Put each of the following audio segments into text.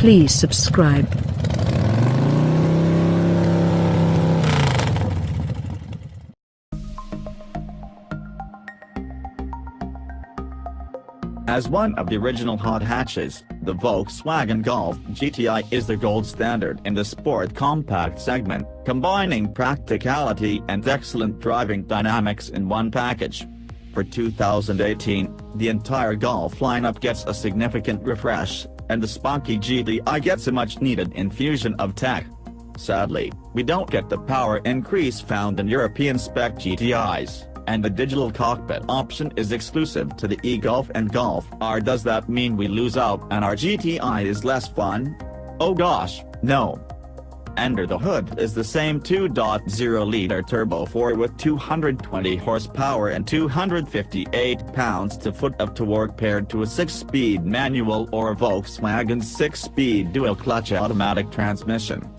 Please subscribe. As one of the original hot hatches, the Volkswagen Golf GTI is the gold standard in the sport compact segment, combining practicality and excellent driving dynamics in one package. For 2018, the entire Golf lineup gets a significant refresh, and the spunky GTI gets a much-needed infusion of tech. Sadly, we don't get the power increase found in European-spec GTIs, and the digital cockpit option is exclusive to the e-Golf and Golf R. Does that mean we lose out and our GTI is less fun? Oh gosh, no. Under the hood is the same 2.0-liter turbo 4 with 220 horsepower and 258 pounds-to-foot of torque paired to a 6-speed manual or Volkswagen's 6-speed dual-clutch automatic transmission.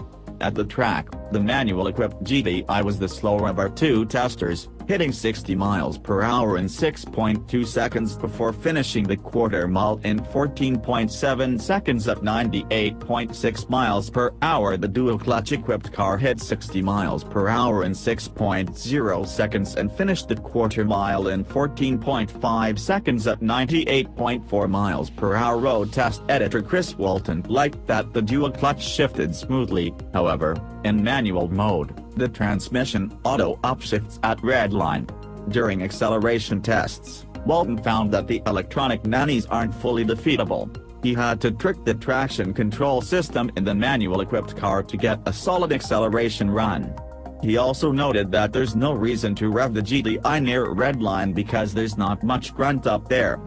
At the track, the manual-equipped GTI was the slower of our two testers, hitting 60 miles per hour in 6.2 seconds before finishing the quarter mile in 14.7 seconds at 98.6 miles per hour. The dual-clutch equipped car hit 60 miles per hour in 6.0 seconds and finished the quarter mile in 14.5 seconds at 98.4 miles per hour. Road test editor Chris Walton liked that the dual-clutch shifted smoothly. However, in manual mode, the transmission auto upshifts at redline. During acceleration tests, Walton found that the electronic nannies aren't fully defeatable. He had to trick the traction control system in the manual-equipped car to get a solid acceleration run. He also noted that there's no reason to rev the GTI near redline because there's not much grunt up there.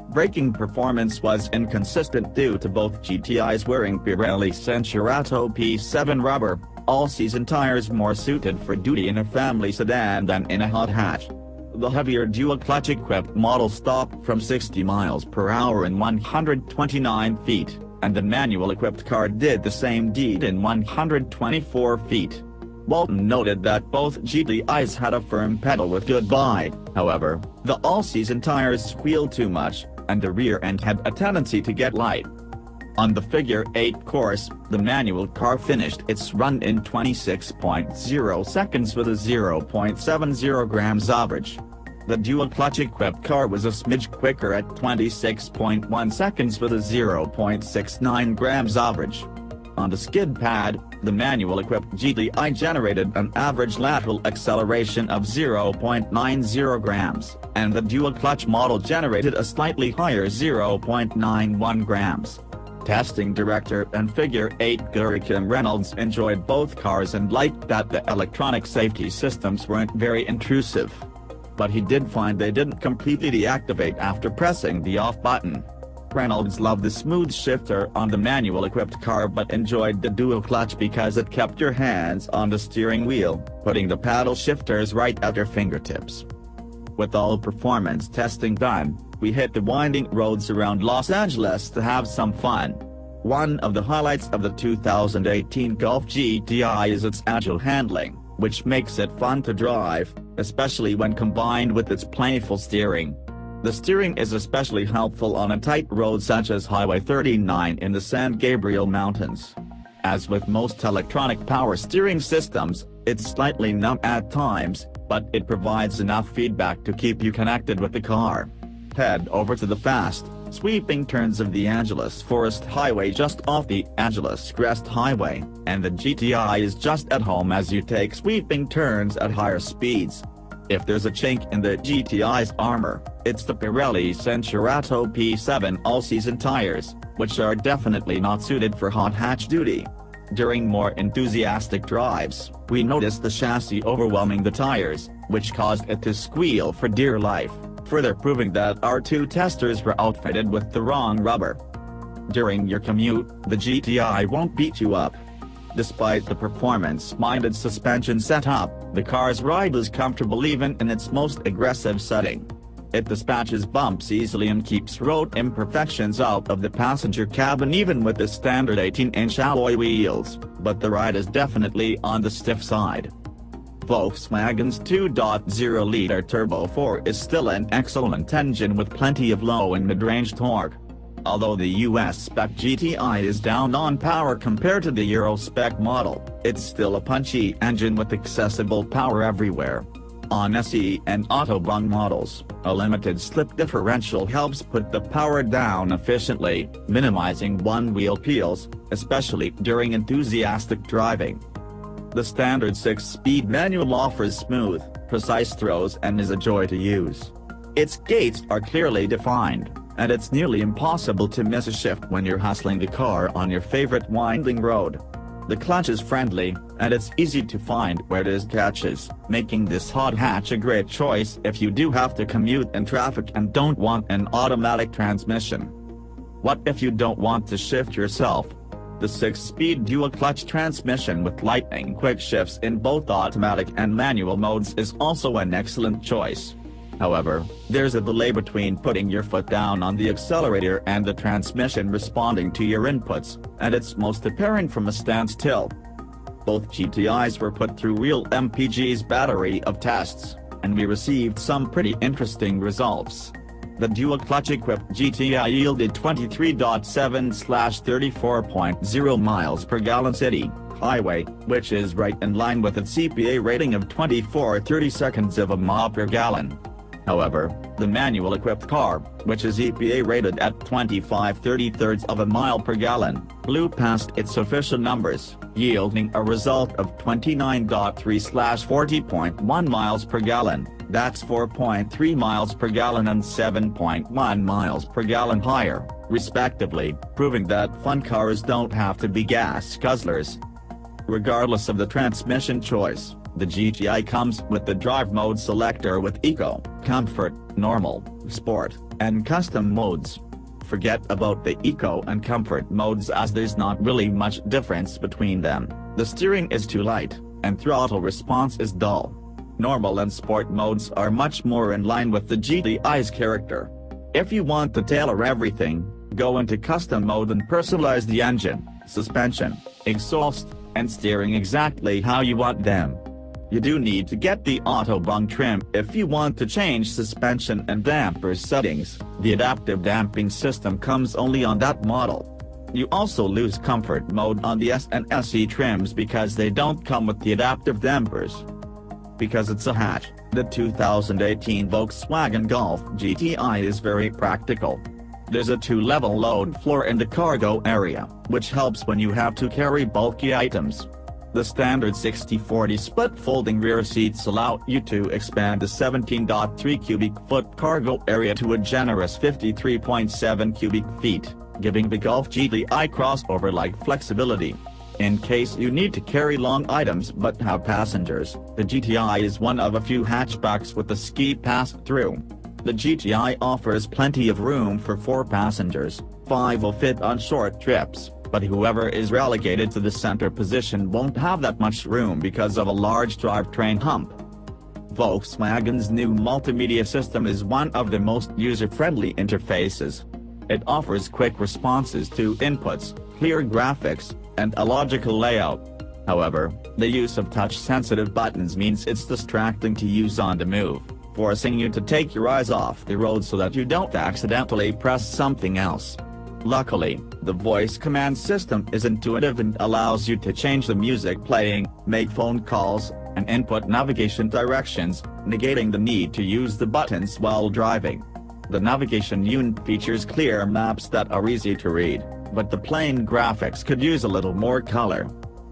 Braking performance was inconsistent due to both GTIs wearing Pirelli Cinturato P7 rubber, all-season tires more suited for duty in a family sedan than in a hot hatch. The heavier dual-clutch equipped model stopped from 60 miles per hour in 129 feet, and the manual-equipped car did the same deed in 124 feet. Walton noted that both GTIs had a firm pedal with good bite. However, the all-season tires squealed too much, and the rear end had a tendency to get light. On the Figure 8 course, the manual car finished its run in 26.0 seconds with a 0.70 grams average. The dual-clutch equipped car was a smidge quicker at 26.1 seconds with a 0.69 grams average. On the skid pad, the manual-equipped GTI generated an average lateral acceleration of 0.90 grams, and the dual-clutch model generated a slightly higher 0.91 grams. Testing director and Figure 8 guru Kim Reynolds enjoyed both cars and liked that the electronic safety systems weren't very intrusive. But he did find they didn't completely deactivate after pressing the off button. Reynolds loved the smooth shifter on the manual-equipped car but enjoyed the dual-clutch because it kept your hands on the steering wheel, putting the paddle shifters right at your fingertips. With all performance testing done, we hit the winding roads around Los Angeles to have some fun. One of the highlights of the 2018 Golf GTI is its agile handling, which makes it fun to drive, especially when combined with its playful steering. The steering is especially helpful on a tight road such as Highway 39 in the San Gabriel Mountains. As with most electronic power steering systems, it's slightly numb at times, but it provides enough feedback to keep you connected with the car. Head over to the fast, sweeping turns of the Angeles Forest Highway just off the Angeles Crest Highway, and the GTI is just at home as you take sweeping turns at higher speeds. If there's a chink in the GTI's armor, it's the Pirelli Cinturato P7 all-season tires, which are definitely not suited for hot hatch duty. During more enthusiastic drives, we noticed the chassis overwhelming the tires, which caused it to squeal for dear life, further proving that our two testers were outfitted with the wrong rubber. During your commute, the GTI won't beat you up. Despite the performance-minded suspension setup, the car's ride is comfortable even in its most aggressive setting. It dispatches bumps easily and keeps road imperfections out of the passenger cabin even with the standard 18-inch alloy wheels, but the ride is definitely on the stiff side. Volkswagen's 2.0-liter Turbo 4 is still an excellent engine with plenty of low and mid-range torque. Although the US spec GTI is down on power compared to the Euro spec model, it's still a punchy engine with accessible power everywhere. On SE and Autobahn models, a limited slip differential helps put the power down efficiently, minimizing one-wheel peels, especially during enthusiastic driving. The standard 6-speed manual offers smooth, precise throws and is a joy to use. Its gates are clearly defined, and it's nearly impossible to miss a shift when you're hustling the car on your favorite winding road. The clutch is friendly, and it's easy to find where there's catches, making this hot hatch a great choice if you do have to commute in traffic and don't want an automatic transmission. What if you don't want to shift yourself? The 6-speed dual-clutch transmission with lightning quick shifts in both automatic and manual modes is also an excellent choice. However, there's a delay between putting your foot down on the accelerator and the transmission responding to your inputs, and it's most apparent from a standstill. Both GTIs were put through real MPG's battery of tests, and we received some pretty interesting results. The dual-clutch equipped GTI yielded 23.7/34.0 miles per gallon city, highway, which is right in line with its EPA rating of 24/32 of a mile per gallon. However, the manual-equipped car, which is EPA rated at 25/33 of a mile per gallon, blew past its official numbers, yielding a result of 29.3/40.1 miles per gallon. That's 4.3 miles per gallon and 7.1 miles per gallon higher, respectively, proving that fun cars don't have to be gas guzzlers. Regardless of the transmission choice, the GTI comes with the drive mode selector with Eco, Comfort, Normal, Sport, and Custom modes. Forget about the Eco and Comfort modes as there's not really much difference between them. The steering is too light, and throttle response is dull. Normal and Sport modes are much more in line with the GTI's character. If you want to tailor everything, go into Custom mode and personalize the engine, suspension, exhaust, and steering exactly how you want them. You do need to get the Autobahn trim if you want to change suspension and damper settings. The adaptive damping system comes only on that model. You also lose comfort mode on the S and SE trims because they don't come with the adaptive dampers. Because it's a hatch, the 2018 Volkswagen Golf GTI is very practical. There's a 2-level load floor in the cargo area, which helps when you have to carry bulky items. The standard 60/40 split folding rear seats allow you to expand the 17.3 cubic foot cargo area to a generous 53.7 cubic feet, giving the Golf GTI crossover-like flexibility. In case you need to carry long items but have passengers, the GTI is one of a few hatchbacks with a ski pass-through. The GTI offers plenty of room for 4 passengers, 5 will fit on short trips, but whoever is relegated to the center position won't have that much room because of a large drivetrain hump. Volkswagen's new multimedia system is one of the most user-friendly interfaces. It offers quick responses to inputs, clear graphics, and a logical layout. However, the use of touch-sensitive buttons means it's distracting to use on the move, forcing you to take your eyes off the road so that you don't accidentally press something else. Luckily, the voice command system is intuitive and allows you to change the music playing, make phone calls, and input navigation directions, negating the need to use the buttons while driving. The navigation unit features clear maps that are easy to read, but the plain graphics could use a little more color.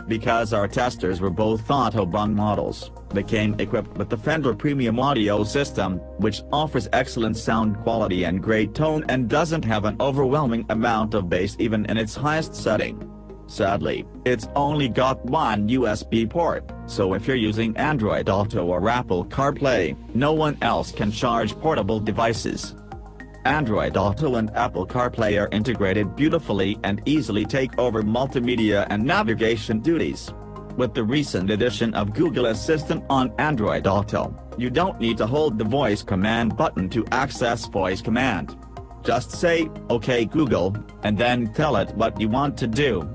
Because our testers were both Autobahn models, they came equipped with the Fender Premium Audio system, which offers excellent sound quality and great tone and doesn't have an overwhelming amount of bass even in its highest setting. Sadly, it's only got one USB port, so if you're using Android Auto or Apple CarPlay, no one else can charge portable devices. Android Auto and Apple CarPlay are integrated beautifully and easily take over multimedia and navigation duties. With the recent addition of Google Assistant on Android Auto, you don't need to hold the voice command button to access voice command. Just say, "OK Google," and then tell it what you want to do.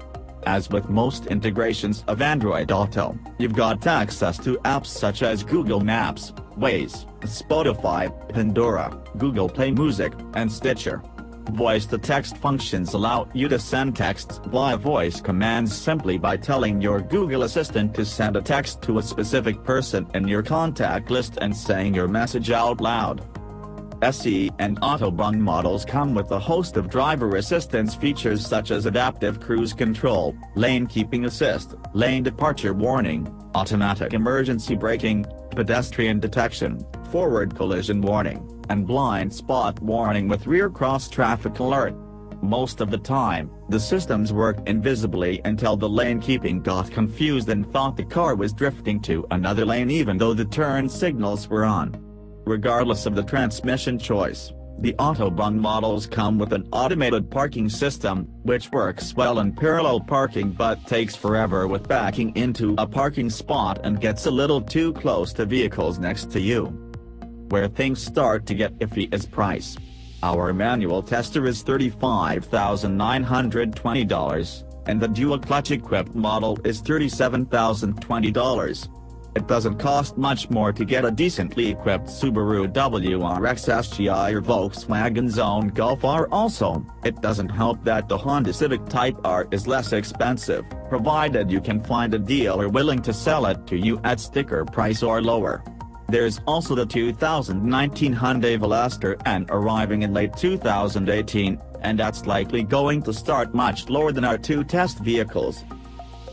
As with most integrations of Android Auto, you've got access to apps such as Google Maps, Waze, Spotify, Pandora, Google Play Music, and Stitcher. Voice-to-text functions allow you to send texts via voice commands simply by telling your Google Assistant to send a text to a specific person in your contact list and saying your message out loud. SE and Autobahn models come with a host of driver assistance features such as adaptive cruise control, lane keeping assist, lane departure warning, automatic emergency braking, pedestrian detection, forward collision warning, and blind spot warning with rear cross traffic alert. Most of the time, the systems worked invisibly until the lane keeping got confused and thought the car was drifting to another lane even though the turn signals were on. Regardless of the transmission choice, the Autobahn models come with an automated parking system, which works well in parallel parking but takes forever with backing into a parking spot and gets a little too close to vehicles next to you. Where things start to get iffy is price. Our manual tester is $35,920, and the dual clutch equipped model is $37,020. It doesn't cost much more to get a decently equipped Subaru WRX SGI or Volkswagen's own Golf R. Also, it doesn't help that the Honda Civic Type R is less expensive, provided you can find a dealer willing to sell it to you at sticker price or lower. There's also the 2019 Hyundai Veloster N arriving in late 2018, and that's likely going to start much lower than our two test vehicles.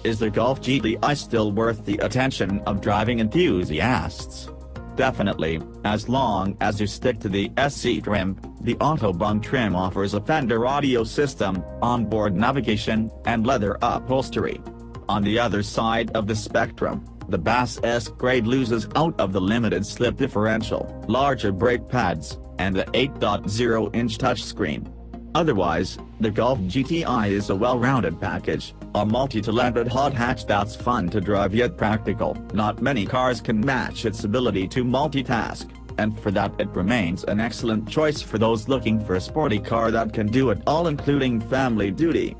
Is the Golf GTI still worth the attention of driving enthusiasts? Definitely, as long as you stick to the SE trim. The Autobahn trim offers a Fender audio system, onboard navigation, and leather upholstery. On the other side of the spectrum, the Bass S grade loses out of the limited slip differential, larger brake pads, and the 8.0-inch touchscreen. Otherwise, the Golf GTI is a well-rounded package, a multi-talented hot hatch that's fun to drive yet practical. Not many cars can match its ability to multitask, and for that it remains an excellent choice for those looking for a sporty car that can do it all including family duty.